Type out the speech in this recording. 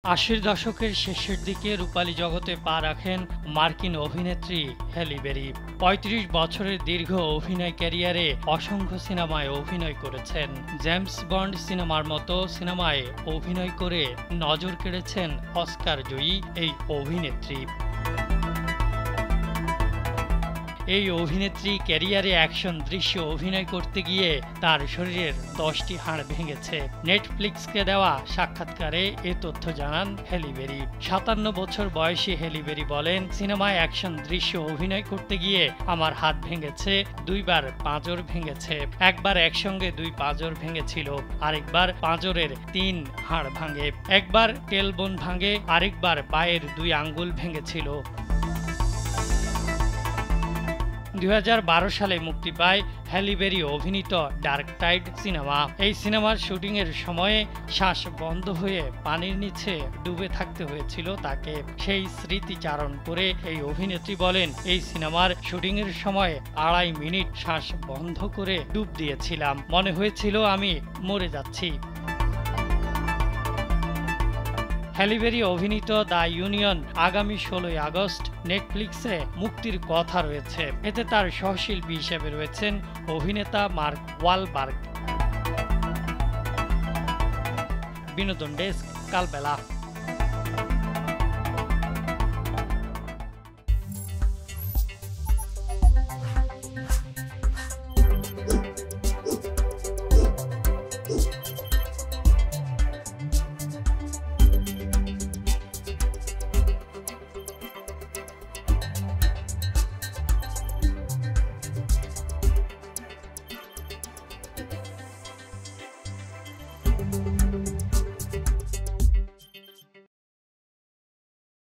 ৮০ দশকের শেষের দিকে রূপালী জগতে পা রাখেন মার্কিন অভিনেত্রী হ্যালি বেরি। ৩৫ বছরের দীর্ঘ অভিনয় ক্যারিয়ারে অসংখ্য সিনেমায় অভিনয় করেছেন। জেমস বন্ড সিনেমার মতো সিনেমায় অভিনয় করে নজর কেড়েছেন অস্কার জয়ী এই অভিনেত্রী। এই অভিনেত্রী ক্যারিয়ারে অ্যাকশন দৃশ্যে অভিনয় করতে গিয়ে তার শরীরের ১০টি হাড় ভেঙেছে। নেটফ্লিক্সকে দেওয়া সাক্ষাৎকারে এ তথ্য জানান হ্যালি বেরি। ৫৭ বছর বয়সী হ্যালি বেরি বলেন, সিনেমায় অ্যাকশন দৃশ্যে অভিনয় করতে গিয়ে আমার হাত ভেঙেছে, ২ বার পাঁজর ভেঙেছে। একবার একসঙ্গে ২ পাঁজর ভেঙেছিল, আরেকবার পাঁজরের ৩ হাড় ভাঙে, একবার টেলবোন ভাঙে, আরেকবার পায়ের ২ আঙ্গুল ভেঙেছিল। ২০১২ সালে মুক্তি পায় হ্যালি বেরি অভিনীত ডার্ক টাইড সিনেমা। এই সিনেমার শুটিংয়ের সময়ে শ্বাস বন্ধ হয়ে পানির নিচে ডুবে থাকতে হয়েছিল তাকে। সেই স্মৃতিচারণ করে এই অভিনেত্রী বলেন, এই সিনেমার শুটিংয়ের সময় ২.৫ মিনিট শ্বাস বন্ধ করে ডুব দিয়েছিলাম, মনে হয়েছিল আমি মরে যাচ্ছি। হ্যালি বেরি অভিনীত দ্য ইউনিয়ন আগামী ১৬ আগস্ট নেটফ্লিক্সে মুক্তির কথা রয়েছে। এতে তার সহশিল্পী হিসেবে রয়েছেন অভিনেতা মার্ক ওয়ালবার্গ। বিনোদন ডেস্ক, কালবেলা।